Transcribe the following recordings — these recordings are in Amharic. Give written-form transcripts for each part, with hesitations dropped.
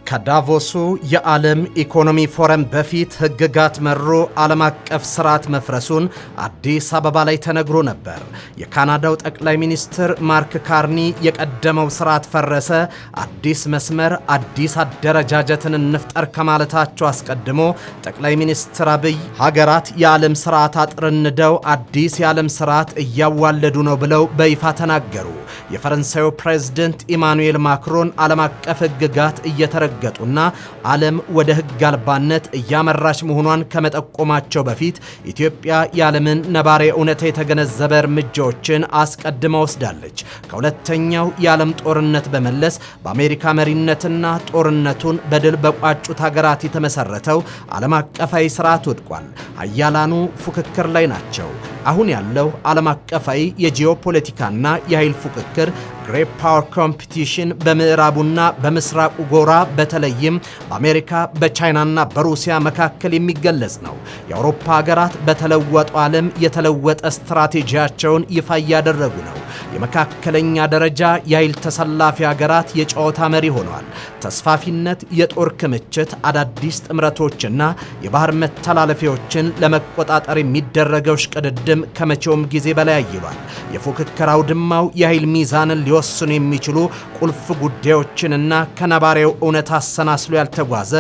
ከዳቮሱ የዓለም ኢኮኖሚ ፎረም በፊት ህግጋት መሮ ዓለም አቀፍ ስርዓት መፍረሱን አዲስ አበባ ላይ ተነግሮ ነበር። የካናዳው ጠቅላይ ሚኒስትር ማርክ ካርኒ የቀደመው ስርዓት ፈረሰ፣ አዲስ መስመር፣ አዲስ አደረጃጀትን እንፍጠር ከማለታቸው አስቀድሞ ጠቅላይ ሚኒስትር አብይ ሀገራት የዓለም ስርዓት አጥርንደው አዲስ የዓለም ስርዓት እያዋለዱ ነው ብለው በይፋ ተናገሩ። የፈረንሳዩ ፕሬዝዳንት ኢማኑኤል ማክሮን ዓለም አቀፍ ህግጋት እየተረገጡና ዓለም ወደ ህግ አልባነት እያመራች መሆኗን ከመጠቆማቸው በፊት ኢትዮጵያ የዓለምን ነባራዊ እውነታ የተገነዘበ እርምጃዎችን አስቀድማ ወስዳለች። ከሁለተኛው የዓለም ጦርነት በመለስ በአሜሪካ መሪነትና ጦርነቱን በድል በቋጩት ሀገራት የተመሰረተው ዓለም አቀፋዊ ስርዓት ወድቋል። ሀያላኑ ፉክክር ላይ ናቸው። አሁን ያለው ዓለም አቀፋዊ የጂኦፖለቲካና የኃይል ፉክክር ግሬት ፓወር ኮምፒቲሽን በምዕራቡና በምስራቁ ጎራ በተለይም በአሜሪካ በቻይናና በሩሲያ መካከል የሚገለጽ ነው። የአውሮፓ ሀገራት በተለወጠው ዓለም የተለወጠ ስትራቴጂያቸውን ይፋ እያደረጉ ነው። የመካከለኛ ደረጃ የኃይል ተሰላፊ ሀገራት የጨዋታ መሪ ሆነዋል። ተስፋፊነት፣ የጦር ክምችት፣ አዳዲስ ጥምረቶችና የባህር መተላለፊያዎችን ለመቆጣጠር የሚደረገው ሽቅድድም ከመቼውም ጊዜ በላይ አይሏል። የፉክክር አውድማው የኃይል ሚዛንን ሊወስኑ የሚችሉ ቁልፍ ጉዳዮችንና ከነባሪው እውነት አሰናስሎ ያልተጓዘ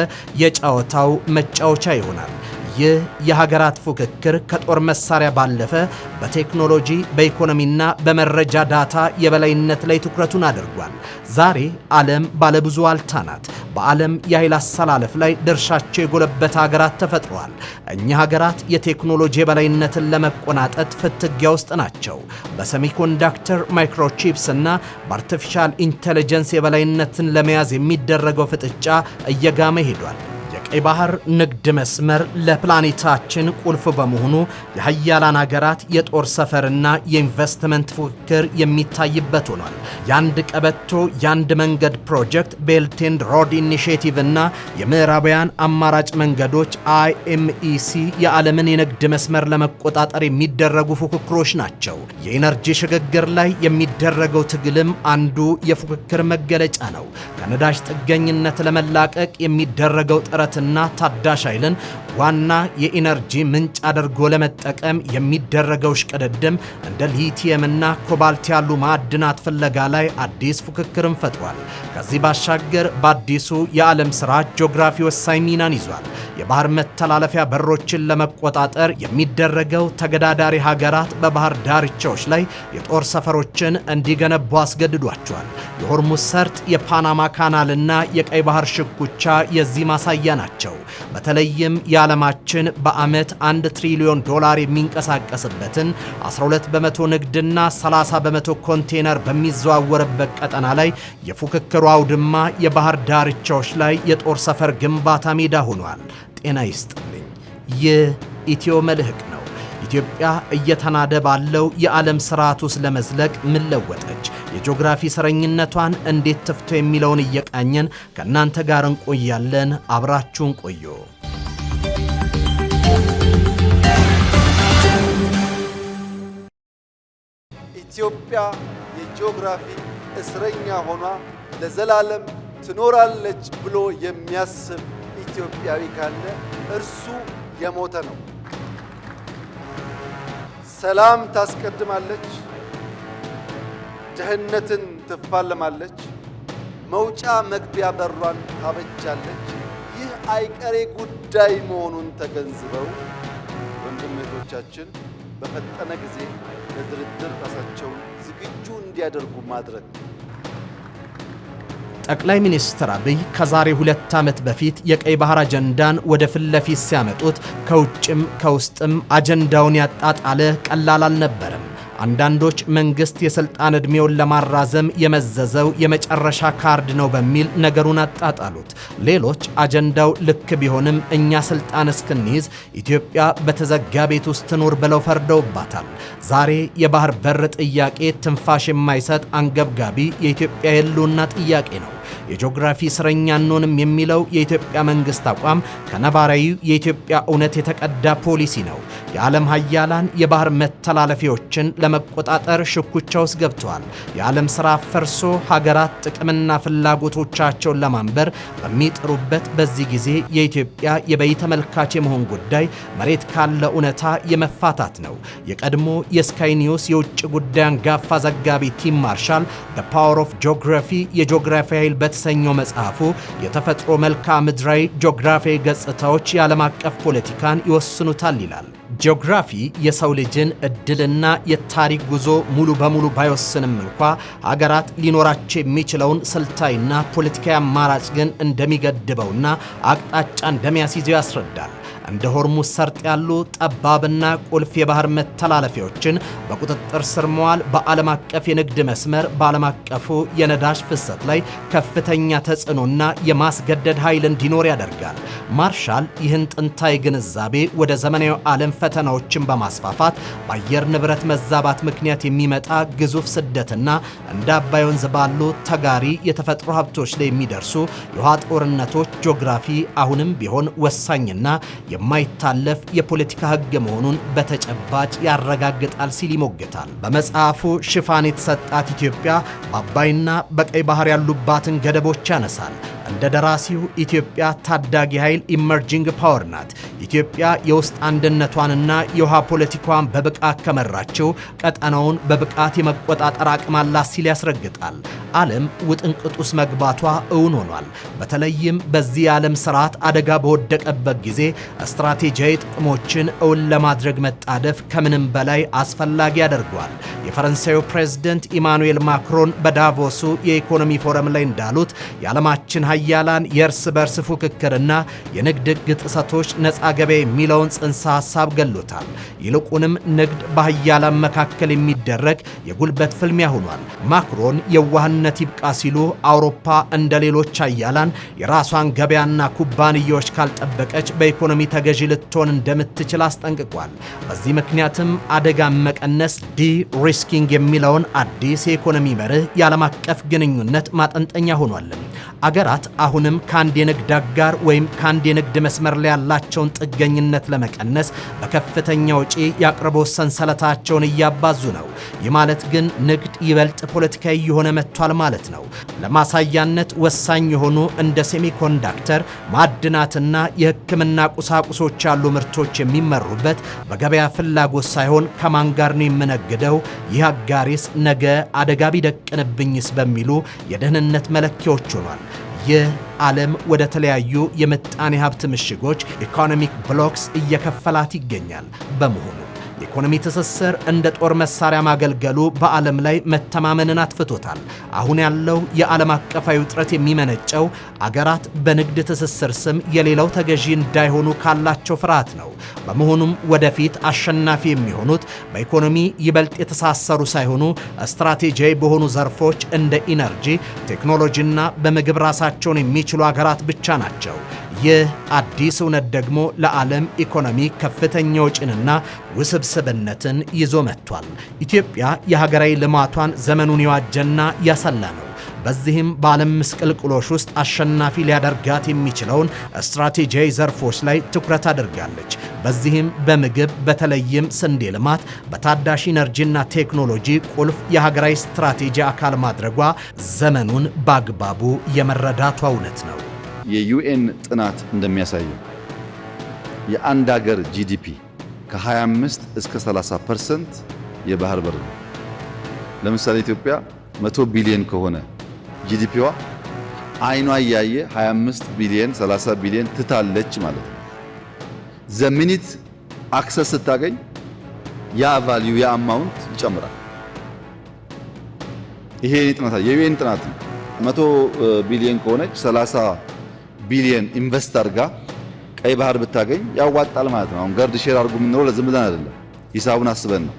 የጨዋታው መጫወቻ ይሆናል። ይህ የሀገራት ፉክክር ከጦር መሳሪያ ባለፈ በቴክኖሎጂ በኢኮኖሚና በመረጃ ዳታ የበላይነት ላይ ትኩረቱን አድርጓል። ዛሬ ዓለም ባለብዙ ዋልታ ናት። በዓለም የኃይል አሰላለፍ ላይ ድርሻቸው የጎለበተ ሀገራት ተፈጥረዋል። እኛ ሀገራት የቴክኖሎጂ የበላይነትን ለመቆናጠጥ ፍትጊያ ውስጥ ናቸው። በሴሚኮንዳክተር ማይክሮቺፕስ እና በአርቲፊሻል ኢንቴሊጀንስ የበላይነትን ለመያዝ የሚደረገው ፍጥጫ እየጋመ ሄዷል። የቀይ ባህር ንግድ መስመር ለፕላኔታችን ቁልፍ በመሆኑ የሀያላን ሀገራት የጦር ሰፈርና የኢንቨስትመንት ፉክክር የሚታይበት ሆኗል። የአንድ ቀበቶ የአንድ መንገድ ፕሮጀክት፣ ቤልት ኤንድ ሮድ ኢኒሼቲቭ እና የምዕራባውያን አማራጭ መንገዶች IMEC የዓለምን የንግድ መስመር ለመቆጣጠር የሚደረጉ ፉክክሮች ናቸው። የኢነርጂ ሽግግር ላይ የሚደረገው ትግልም አንዱ የፉክክር መገለጫ ነው። ከነዳጅ ጥገኝነት ለመላቀቅ የሚደረገው ጥረትና ታዳሽ ኃይልን ዋና የኢነርጂ ምንጭ አድርጎ ለመጠቀም የሚደረገው ሽቅድድም እንደ ሊቲየምና ኮባልት ያሉ ማዕድናት ፍለጋ ላይ አዲስ ፉክክርን ፈጥሯል። ከዚህ ባሻገር በአዲሱ የዓለም ስርዓት ጂኦግራፊ ወሳኝ ሚናን ይዟል። የባህር መተላለፊያ በሮችን ለመቆጣጠር የሚደረገው ተገዳዳሪ ሀገራት በባህር ዳርቻዎች ላይ የጦር ሰፈሮችን እንዲገነቡ አስገድዷቸዋል። የሆርሙዝ ሰርጥ፣ የፓናማ ካናልና የቀይ ባህር ሽኩቻ የዚህ ማሳያ ናቸው። በተለይም የዓለማችን በዓመት $1 ትሪሊዮን የሚንቀሳቀስበትን 12 በመቶ ንግድና 30 በመቶ ኮንቴነር በሚዘዋወርበት ቀጠና ላይ የፉክክሩ አውድማ የባህር ዳርቻዎች ላይ የጦር ሰፈር ግንባታ ሜዳ ሆኗል። ጤና ይስጥልኝ። ይህ ኢትዮ መልህቅ ነው። ኢትዮጵያ እየተናደ ባለው የዓለም ስርዓት ውስጥ ለመዝለቅ ምን ለወጠች? የጂኦግራፊ ሰረኝነቷን እንዴት ትፍቶ የሚለውን እየቃኘን ከእናንተ ጋር እንቆያለን። አብራችሁን ቆዩ። ኢትዮጵያ የጂኦግራፊ እስረኛ ሆኗ ለዘላለም ትኖራለች ብሎ የሚያስብ ኢትዮጵያዊ ካለ እርሱ የሞተ ነው። ሰላም ታስቀድማለች፣ ድህነትን ትፋለማለች፣ መውጫ መግቢያ በሯን ታበጃለች። ይህ አይቀሬ ጉዳይ መሆኑን ተገንዝበው ወንድም እህቶቻችን በፈጠነ ጊዜ ለድርድር ራሳቸውን ዝግጁ እንዲያደርጉ ማድረግ ነው። ጠቅላይ ሚኒስትር አብይ ከዛሬ 2 ዓመት በፊት የቀይ ባህር አጀንዳን ወደ ፊት ለፊት ሲያመጡት ከውጭም ከውስጥም አጀንዳውን ያጣጣለ ቀላል አልነበረም። አንዳንዶች መንግስት የስልጣን ዕድሜውን ለማራዘም የመዘዘው የመጨረሻ ካርድ ነው በሚል ነገሩን አጣጣሉት። ሌሎች አጀንዳው ልክ ቢሆንም እኛ ስልጣን እስክንይዝ ኢትዮጵያ በተዘጋ ቤት ውስጥ ትኑር ብለው ፈርደውባታል። ዛሬ የባህር በር ጥያቄ ትንፋሽ የማይሰጥ አንገብጋቢ የኢትዮጵያ የሕልውና ጥያቄ ነው። የጂኦግራፊ እስረኛ አንሆንም የሚለው የኢትዮጵያ መንግስት አቋም ከነባራዊ የኢትዮጵያ እውነት የተቀዳ ፖሊሲ ነው። የዓለም ሀያላን የባህር መተላለፊያዎችን ለመቆጣጠር ሽኩቻ ውስጥ ገብተዋል። የዓለም ሥራ ፈርሶ ሀገራት ጥቅምና ፍላጎቶቻቸውን ለማንበር በሚጥሩበት በዚህ ጊዜ የኢትዮጵያ የበይ ተመልካች የመሆን ጉዳይ መሬት ካለ እውነታ የመፋታት ነው። የቀድሞ የስካይ ኒውስ የውጭ ጉዳይ አንጋፋ ዘጋቢ ቲም ማርሻል ዘ ፓወር ኦፍ ጂኦግራፊ የጂኦግራፊ ኃይል በተሰኘው መጽሐፉ የተፈጥሮ መልክዓ ምድራዊ ጂኦግራፊያዊ ገጽታዎች የዓለም አቀፍ ፖለቲካን ይወስኑታል ይላል። ጂኦግራፊ የሰው ልጅን እድልና የታሪክ ጉዞ ሙሉ በሙሉ ባይወስንም እንኳ ሀገራት ሊኖራቸው የሚችለውን ስልታዊና ፖለቲካዊ አማራጭ ግን እንደሚገድበውና አቅጣጫ እንደሚያስይዘው ያስረዳል። እንደ ሆርሙዝ ሰርጥ ያሉ ጠባብና ቁልፍ የባህር መተላለፊያዎችን በቁጥጥር ስር መዋል በዓለም አቀፍ የንግድ መስመር በዓለም አቀፉ የነዳጅ ፍሰት ላይ ከፍተኛ ተጽዕኖና የማስገደድ ኃይል እንዲኖር ያደርጋል። ማርሻል ይህን ጥንታዊ ግንዛቤ ወደ ዘመናዊ ዓለም ፈተናዎችን በማስፋፋት በአየር ንብረት መዛባት ምክንያት የሚመጣ ግዙፍ ስደትና እንደ አባይ ወንዝ ባሉ ተጋሪ የተፈጥሮ ሀብቶች ላይ የሚደርሱ የውሃ ጦርነቶች ጂኦግራፊ አሁንም ቢሆን ወሳኝና የማይታለፍ የፖለቲካ ሕግ መሆኑን በተጨባጭ ያረጋግጣል ሲል ይሞግታል። በመጽሐፉ ሽፋን የተሰጣት ኢትዮጵያ በአባይና በቀይ ባህር ያሉባትን ገደቦች ያነሳል። እንደ ደራሲው ኢትዮጵያ ታዳጊ ኃይል ኢመርጂንግ ፓወር ናት። ኢትዮጵያ የውስጥ አንድነቷንና የውሃ ፖለቲካዋን በብቃት ከመራችው ቀጠናውን በብቃት የመቆጣጠር አቅም አላት ሲል ያስረግጣል። ዓለም ውጥንቅጡስ መግባቷ እውን ሆኗል። በተለይም በዚህ የዓለም ስርዓት አደጋ በወደቀበት ጊዜ ስትራቴጂያዊ ጥቅሞችን እውን ለማድረግ መጣደፍ ከምንም በላይ አስፈላጊ ያደርገዋል። የፈረንሳዩ ፕሬዝደንት ኢማኑኤል ማክሮን በዳቮሱ የኢኮኖሚ ፎረም ላይ እንዳሉት የዓለማችን ሀያላን የእርስ በርስ ፉክክርና የንግድ ሕግ ጥሰቶች ነፃ ገበያ የሚለውን ጽንሰ ሐሳብ ገሎታል። ይልቁንም ንግድ በሀያላን መካከል የሚደረግ የጉልበት ፍልሚያ ሆኗል። ማክሮን የዋህነት ይብቃ ሲሉ አውሮፓ እንደ ሌሎች ሀያላን የራሷን ገበያና ኩባንያዎች ካልጠበቀች በኢኮኖሚ ተገዢ ልትሆን እንደምትችል አስጠንቅቋል። በዚህ ምክንያትም አደጋን መቀነስ ዲ-ሪስኪንግ የሚለውን አዲስ የኢኮኖሚ መርህ የዓለም አቀፍ ግንኙነት ማጠንጠኛ ሆኗል። አገራት አሁንም ከአንድ የንግድ አጋር ወይም ከአንድ የንግድ መስመር ላይ ያላቸውን ጥገኝነት ለመቀነስ በከፍተኛ ወጪ የአቅርቦት ሰንሰለታቸውን እያባዙ ነው። ይህ ማለት ግን ንግድ ይበልጥ ፖለቲካዊ የሆነ መጥቷል ማለት ነው። ለማሳያነት ወሳኝ የሆኑ እንደ ሴሚኮንዳክተር፣ ማዕድናትና የሕክምና ቁሳቁሶች ያሉ ምርቶች የሚመሩበት በገበያ ፍላጎት ሳይሆን ከማን ጋር ነው የምነግደው፣ ይህ አጋሪስ ነገ አደጋ ቢደቅንብኝስ በሚሉ የደህንነት መለኪያዎች ሆኗል። ይህ ዓለም ወደ ተለያዩ የምጣኔ ሀብት ምሽጎች ኢኮኖሚክ ብሎክስ እየከፈላት ይገኛል። በመሆኑ የኢኮኖሚ ትስስር እንደ ጦር መሳሪያ ማገልገሉ በዓለም ላይ መተማመንን አጥፍቶታል። አሁን ያለው የዓለም አቀፋዊ ውጥረት የሚመነጨው አገራት በንግድ ትስስር ስም የሌላው ተገዢ እንዳይሆኑ ካላቸው ፍርሃት ነው። በመሆኑም ወደፊት አሸናፊ የሚሆኑት በኢኮኖሚ ይበልጥ የተሳሰሩ ሳይሆኑ ስትራቴጂያዊ በሆኑ ዘርፎች እንደ ኢነርጂ፣ ቴክኖሎጂና በምግብ ራሳቸውን የሚችሉ አገራት ብቻ ናቸው። ይህ አዲስ እውነት ደግሞ ለዓለም ኢኮኖሚ ከፍተኛ ወጪንና ውስብስብነትን ይዞ መጥቷል። ኢትዮጵያ የሀገራዊ ልማቷን ዘመኑን የዋጀና ያሰላ ነው። በዚህም በዓለም ምስቅልቅሎች ውስጥ አሸናፊ ሊያደርጋት የሚችለውን ስትራቴጂያዊ ዘርፎች ላይ ትኩረት አድርጋለች። በዚህም በምግብ በተለይም ስንዴ ልማት፣ በታዳሽ ኢነርጂና ቴክኖሎጂ ቁልፍ የሀገራዊ ስትራቴጂ አካል ማድረጓ ዘመኑን በአግባቡ የመረዳቷ እውነት ነው። የዩኤን ጥናት እንደሚያሳየው የአንድ ሀገር ጂዲፒ ከ25 እስከ 30% የባህር በር ነው። ለምሳሌ ኢትዮጵያ 100 ቢሊዮን ከሆነ ጂዲፒዋ አይኗ እያየ 25 ቢሊዮን 30 ቢሊዮን ትታለች ማለት ነው። ዘሚኒት አክሰስ ስታገኝ ያ ቫልዩ ያ አማውንት ይጨምራል። ይሄ የዩኤን ጥናት ነው። 100 ቢሊዮን ከሆነች 30 ቢሊዮን ኢንቨስት አድርጋ ቀይ ባህር ብታገኝ ያዋጣል ማለት ነው። አሁን ገርድ ሼር አድርጉ የምንለው ለዝም ብለን አይደለም፣ ሂሳቡን አስበን ነው።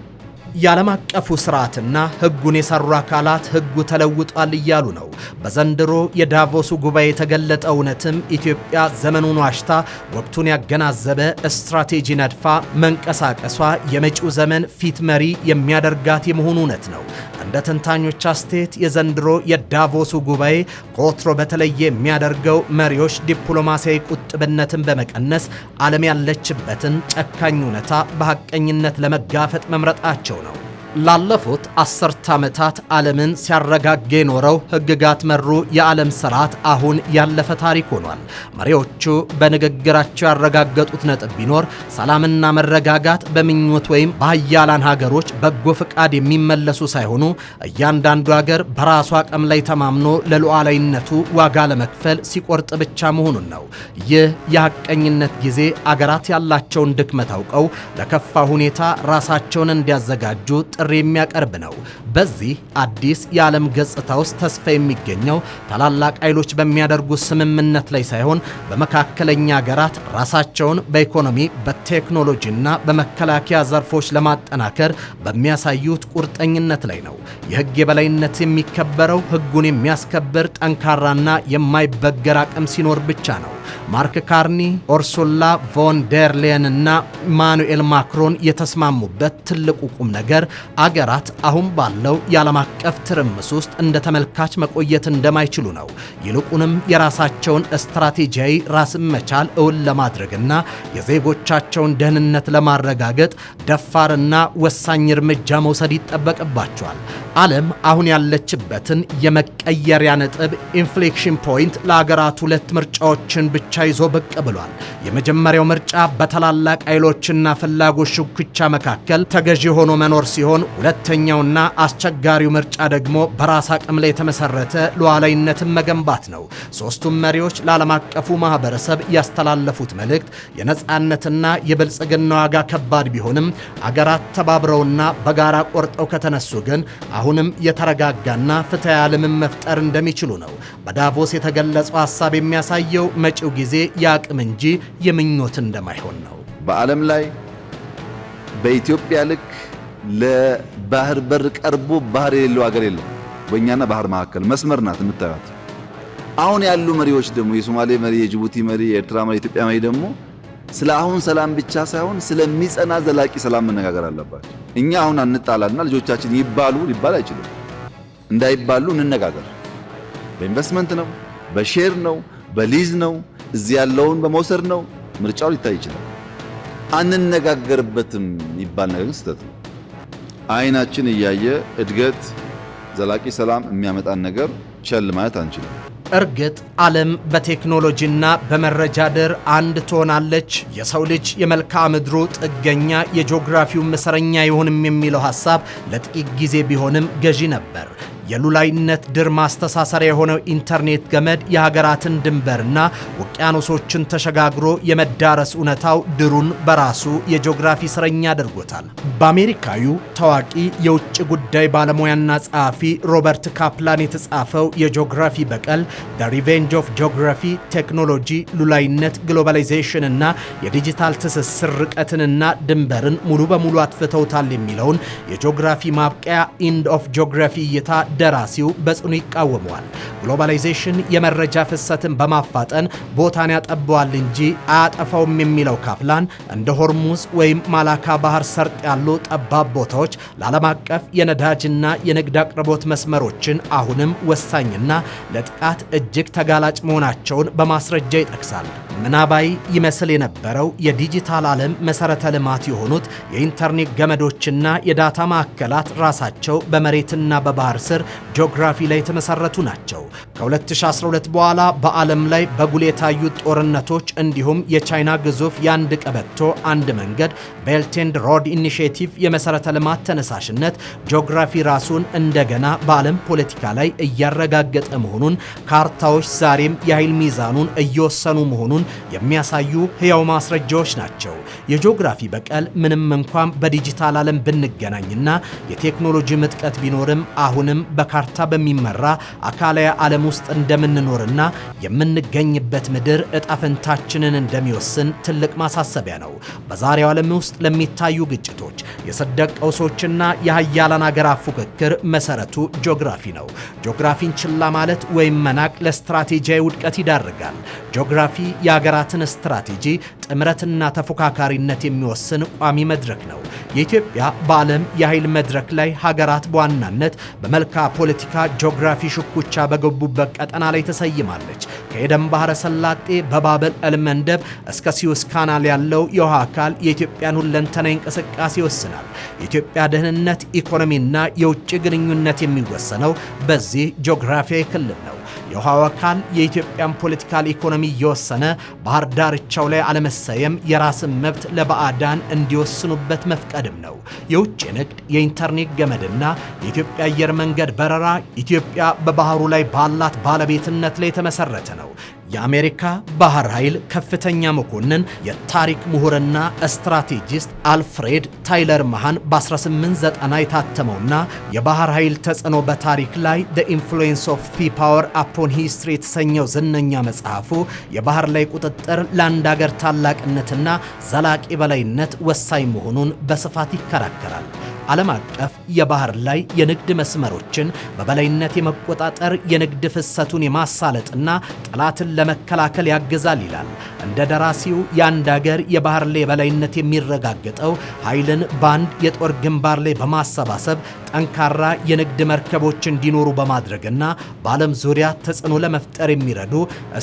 የዓለም አቀፉ ስርዓትና ሕጉን የሰሩ አካላት ሕጉ ተለውጧል እያሉ ነው። በዘንድሮ የዳቮሱ ጉባኤ የተገለጠ እውነትም ኢትዮጵያ ዘመኑን ዋሽታ ወቅቱን ያገናዘበ ስትራቴጂ ነድፋ መንቀሳቀሷ የመጪው ዘመን ፊት መሪ የሚያደርጋት የመሆኑ እውነት ነው። እንደ ተንታኞች አስተያየት የዘንድሮ የዳቮሱ ጉባኤ ከወትሮ በተለየ የሚያደርገው መሪዎች ዲፕሎማሲያዊ ቁጥብነትን በመቀነስ ዓለም ያለችበትን ጨካኝ እውነታ በሐቀኝነት ለመጋፈጥ መምረጣቸው ነው። ላለፉት 10 ዓመታት ዓለምን ሲያረጋጋ የኖረው ሕግጋት መሩ የዓለም ሥርዓት አሁን ያለፈ ታሪክ ሆኗል። መሪዎቹ በንግግራቸው ያረጋገጡት ነጥብ ቢኖር ሰላምና መረጋጋት በምኞት ወይም በሀያላን ሀገሮች በጎ ፍቃድ የሚመለሱ ሳይሆኑ እያንዳንዱ ሀገር በራሱ አቅም ላይ ተማምኖ ለሉዓላዊነቱ ዋጋ ለመክፈል ሲቆርጥ ብቻ መሆኑን ነው። ይህ የሐቀኝነት ጊዜ አገራት ያላቸውን ድክመት አውቀው ለከፋ ሁኔታ ራሳቸውን እንዲያዘጋጁ ጥሪ የሚያቀርብ ነው። በዚህ አዲስ የዓለም ገጽታ ውስጥ ተስፋ የሚገኘው ታላላቅ ኃይሎች በሚያደርጉት ስምምነት ላይ ሳይሆን በመካከለኛ ሀገራት ራሳቸውን በኢኮኖሚ በቴክኖሎጂና በመከላከያ ዘርፎች ለማጠናከር በሚያሳዩት ቁርጠኝነት ላይ ነው። የሕግ የበላይነት የሚከበረው ሕጉን የሚያስከብር ጠንካራና የማይበገር አቅም ሲኖር ብቻ ነው። ማርክ ካርኒ፣ ኡርሱላ ቮን ደር ሌየን እና ኢማኑኤል ማክሮን የተስማሙበት ትልቁ ቁም ነገር አገራት አሁን ባለው የዓለም አቀፍ ትርምስ ውስጥ እንደ ተመልካች መቆየት እንደማይችሉ ነው። ይልቁንም የራሳቸውን ስትራቴጂያዊ ራስን መቻል እውን ለማድረግና የዜጎቻቸውን ደህንነት ለማረጋገጥ ደፋርና ወሳኝ እርምጃ መውሰድ ይጠበቅባቸዋል። ዓለም አሁን ያለችበትን የመቀየሪያ ነጥብ ኢንፍሌክሽን ፖይንት ለአገራት ሁለት ምርጫዎችን ብቻ ይዞ ብቅ ብሏል። የመጀመሪያው ምርጫ በታላላቅ ኃይሎችና ፍላጎት ሽኩቻ መካከል ተገዢ ሆኖ መኖር ሲሆን፣ ሁለተኛውና አስቸጋሪው ምርጫ ደግሞ በራስ አቅም ላይ የተመሰረተ ሉዓላዊነትን መገንባት ነው። ሦስቱም መሪዎች ለዓለም አቀፉ ማህበረሰብ ያስተላለፉት መልእክት የነጻነትና የብልጽግና ዋጋ ከባድ ቢሆንም አገራት ተባብረውና በጋራ ቆርጠው ከተነሱ ግን አሁንም የተረጋጋና ፍትሃዊ ዓለምን መፍጠር እንደሚችሉ ነው። በዳቮስ የተገለጸው ሐሳብ የሚያሳየው መጪው ጊዜ የአቅም እንጂ የምኞት እንደማይሆን ነው። በዓለም ላይ በኢትዮጵያ ልክ ለባህር በር ቀርቦ ባህር የሌለው ሀገር የለም። በእኛና ባህር መካከል መስመር ናት የምታዩት። አሁን ያሉ መሪዎች ደግሞ የሶማሌ መሪ፣ የጅቡቲ መሪ፣ የኤርትራ መሪ፣ የኢትዮጵያ መሪ ደግሞ ስለ አሁን ሰላም ብቻ ሳይሆን ስለሚጸና ዘላቂ ሰላም መነጋገር አለባቸው። እኛ አሁን አንጣላልና ልጆቻችን ይባሉ ሊባል አይችልም። እንዳይባሉ እንነጋገር። በኢንቨስትመንት ነው፣ በሼር ነው፣ በሊዝ ነው፣ እዚህ ያለውን በመውሰድ ነው። ምርጫው ሊታይ ይችላል። አንነጋገርበትም ይባል ነገር ስህተት ነው። አይናችን እያየ እድገት፣ ዘላቂ ሰላም የሚያመጣን ነገር ቸል ማለት አንችልም። እርግጥ ዓለም በቴክኖሎጂና በመረጃ ድር አንድ ትሆናለች፣ የሰው ልጅ የመልክዓ ምድሩ ጥገኛ የጂኦግራፊው መሰረኛ ይሆንም የሚለው ሐሳብ ለጥቂት ጊዜ ቢሆንም ገዢ ነበር። የሉላዊነት ድር ማስተሳሰሪያ የሆነው ኢንተርኔት ገመድ የሀገራትን ድንበርና ውቅያኖሶችን ተሸጋግሮ የመዳረስ እውነታው ድሩን በራሱ የጂኦግራፊ እስረኛ አድርጎታል። በአሜሪካዊው ታዋቂ የውጭ ጉዳይ ባለሙያና ጸሐፊ ሮበርት ካፕላን የተጻፈው የጂኦግራፊ በቀል ዘ ሪቬንጅ ኦፍ ጂኦግራፊ ቴክኖሎጂ፣ ሉላዊነት፣ ግሎባላይዜሽን እና የዲጂታል ትስስር ርቀትንና ድንበርን ሙሉ በሙሉ አጥፍተውታል የሚለውን የጂኦግራፊ ማብቂያ ኢንድ ኦፍ ጂኦግራፊ እይታ ደራሲው በጽኑ ይቃወመዋል። ግሎባላይዜሽን የመረጃ ፍሰትን በማፋጠን ቦታን ያጠበዋል እንጂ አያጠፋውም የሚለው ካፕላን እንደ ሆርሙዝ ወይም ማላካ ባህር ሰርጥ ያሉ ጠባብ ቦታዎች ለዓለም አቀፍ የነዳጅና የንግድ አቅርቦት መስመሮችን አሁንም ወሳኝና ለጥቃት እጅግ ተጋላጭ መሆናቸውን በማስረጃ ይጠቅሳል። ምናባዊ ይመስል የነበረው የዲጂታል ዓለም መሰረተ ልማት የሆኑት የኢንተርኔት ገመዶችና የዳታ ማዕከላት ራሳቸው በመሬትና በባህር ስር ጂኦግራፊ ላይ የተመሰረቱ ናቸው። ከ2012 በኋላ በዓለም ላይ በጉል የታዩት ጦርነቶች እንዲሁም የቻይና ግዙፍ የአንድ ቀበቶ አንድ መንገድ ቤልት ኤንድ ሮድ ኢኒሼቲቭ የመሰረተ ልማት ተነሳሽነት ጂኦግራፊ ራሱን እንደገና በዓለም ፖለቲካ ላይ እያረጋገጠ መሆኑን፣ ካርታዎች ዛሬም የኃይል ሚዛኑን እየወሰኑ መሆኑን የሚያሳዩ ሕያው ማስረጃዎች ናቸው። የጂኦግራፊ በቀል ምንም እንኳን በዲጂታል ዓለም ብንገናኝና የቴክኖሎጂ ምጥቀት ቢኖርም አሁንም በካርታ በሚመራ አካላዊ ዓለም ውስጥ እንደምንኖርና የምንገኝበት ምድር እጣፈንታችንን እንደሚወስን ትልቅ ማሳሰቢያ ነው። በዛሬው ዓለም ውስጥ ለሚታዩ ግጭቶች፣ የስደት ቀውሶችና የሀያላን አገራት ፉክክር መሰረቱ ጂኦግራፊ ነው። ጂኦግራፊን ችላ ማለት ወይም መናቅ ለስትራቴጂያዊ ውድቀት ይዳርጋል። ጂኦግራፊ የሀገራትን ስትራቴጂ ጥምረትና ተፎካካሪነት የሚወስን ቋሚ መድረክ ነው። የኢትዮጵያ በዓለም የኃይል መድረክ ላይ ሀገራት በዋናነት በመልክዓ ፖለቲካ ጂኦግራፊ ሽኩቻ በገቡበት ቀጠና ላይ ተሰይማለች። ከኤደን ባህረ ሰላጤ በባበል አልመንደብ እስከ ሲዩስ ካናል ያለው የውሃ አካል የኢትዮጵያን ሁለንተናዊ እንቅስቃሴ ይወስናል። የኢትዮጵያ ደህንነት፣ ኢኮኖሚና የውጭ ግንኙነት የሚወሰነው በዚህ ጂኦግራፊያዊ ክልል ነው። የውሃው አካል የኢትዮጵያን ፖለቲካል ኢኮኖሚ እየወሰነ ባህር ዳርቻው ላይ አለመሰየም የራስን መብት ለባዕዳን እንዲወስኑበት መፍቀድም ነው። የውጭ ንግድ፣ የኢንተርኔት ገመድና የኢትዮጵያ አየር መንገድ በረራ ኢትዮጵያ በባህሩ ላይ ባላት ባለቤትነት ላይ የተመሰረተ ነው። የአሜሪካ ባህር ኃይል ከፍተኛ መኮንን የታሪክ ምሁርና ስትራቴጂስት አልፍሬድ ታይለር ማሃን በ1890 የታተመውና የባህር ኃይል ተጽዕኖ በታሪክ ላይ The Influence of Sea Power Upon History የተሰኘው ዝነኛ መጽሐፉ የባህር ላይ ቁጥጥር ለአንድ ሀገር ታላቅነትና ዘላቂ በላይነት ወሳኝ መሆኑን በስፋት ይከራከራል። ዓለም አቀፍ የባህር ላይ የንግድ መስመሮችን በበላይነት የመቆጣጠር የንግድ ፍሰቱን የማሳለጥና ጠላትን ለመከላከል ያግዛል ይላል። እንደ ደራሲው የአንድ ሀገር የባህር ላይ የበላይነት የሚረጋገጠው ኃይልን በአንድ የጦር ግንባር ላይ በማሰባሰብ ጠንካራ የንግድ መርከቦች እንዲኖሩ በማድረግና በዓለም ዙሪያ ተጽዕኖ ለመፍጠር የሚረዱ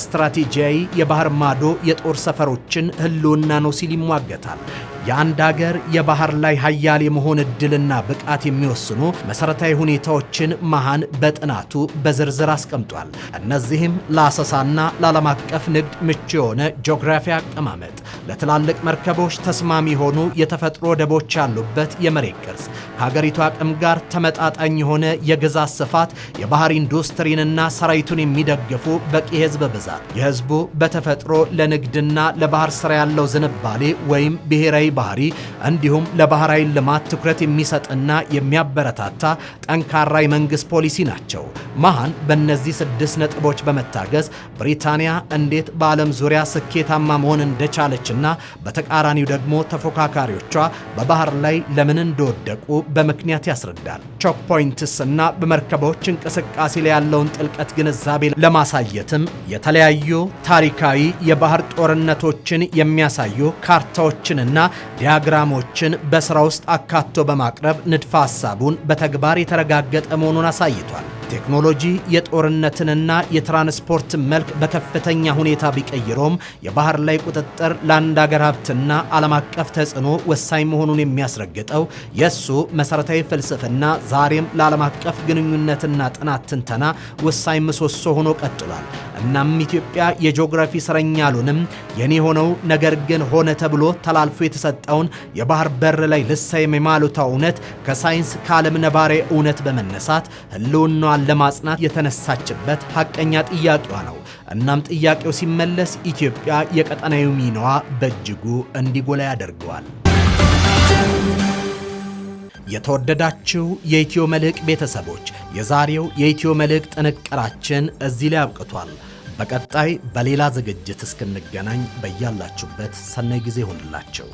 ስትራቴጂያዊ የባህር ማዶ የጦር ሰፈሮችን ህልውና ነው ሲል ይሟገታል። የአንድ ሀገር የባህር ላይ ኃያል የመሆን ዕድልና ብቃት የሚወስኑ መሰረታዊ ሁኔታዎችን ማሃን በጥናቱ በዝርዝር አስቀምጧል። እነዚህም ለአሰሳና ለዓለም አቀፍ ንግድ ምቹ የሆነ ጂኦግራፊ አቀማመጥ፣ ለትላልቅ መርከቦች ተስማሚ የሆኑ የተፈጥሮ ወደቦች ያሉበት የመሬት ቅርጽ፣ ከሀገሪቱ አቅም ጋር ተመጣጣኝ የሆነ የግዛት ስፋት፣ የባህር ኢንዱስትሪንና ሰራዊቱን የሚደግፉ በቂ የህዝብ ብዛት፣ የህዝቡ በተፈጥሮ ለንግድና ለባህር ስራ ያለው ዝንባሌ ወይም ብሔራዊ ባህሪ እንዲሁም ለባህር ኃይል ልማት ትኩረት የሚሰጥና የሚያበረታታ ጠንካራ የመንግስት ፖሊሲ ናቸው። ማሃን በእነዚህ 6 ነጥቦች በመታገዝ ብሪታንያ እንዴት በዓለም ዙሪያ ስኬታማ መሆን እንደቻለችና በተቃራኒው ደግሞ ተፎካካሪዎቿ በባህር ላይ ለምን እንደወደቁ በምክንያት ያስረዳል። ቾክ ፖይንትስ እና በመርከቦች እንቅስቃሴ ላይ ያለውን ጥልቀት ግንዛቤ ለማሳየትም የተለያዩ ታሪካዊ የባህር ጦርነቶችን የሚያሳዩ ካርታዎችንና ዲያግራሞችን በስራ ውስጥ አካቶ በማቅረብ ንድፈ ሐሳቡን በተግባር የተረጋገጠ መሆኑን አሳይቷል። ቴክኖሎጂ የጦርነትንና የትራንስፖርትን መልክ በከፍተኛ ሁኔታ ቢቀይሮም የባህር ላይ ቁጥጥር ለአንድ አገር ሀብትና ዓለም አቀፍ ተጽዕኖ ወሳኝ መሆኑን የሚያስረግጠው የእሱ መሰረታዊ ፍልስፍና ዛሬም ለዓለም አቀፍ ግንኙነትና ጥናት ትንተና ወሳኝ ምሰሶ ሆኖ ቀጥሏል። እናም ኢትዮጵያ የጂኦግራፊ እስረኛ ያሉንም የኔ ሆነው ነገር ግን ሆነ ተብሎ ተላልፎ የተሰጠውን የባህር በር ላይ ልሳይም የማሉታ እውነት ከሳይንስ ከዓለም ነባራዊ እውነት በመነሳት ህልውናዋን ለማጽናት የተነሳችበት ሐቀኛ ጥያቄዋ ነው። እናም ጥያቄው ሲመለስ ኢትዮጵያ የቀጠናዊ ሚናዋ በእጅጉ እንዲጎላ ያደርገዋል። የተወደዳችሁ የኢትዮ መልሕቅ ቤተሰቦች የዛሬው የኢትዮ መልሕቅ ጥንቅራችን እዚህ ላይ አብቅቷል። በቀጣይ በሌላ ዝግጅት እስክንገናኝ በያላችሁበት ሰናይ ጊዜ ይሁንላችሁ።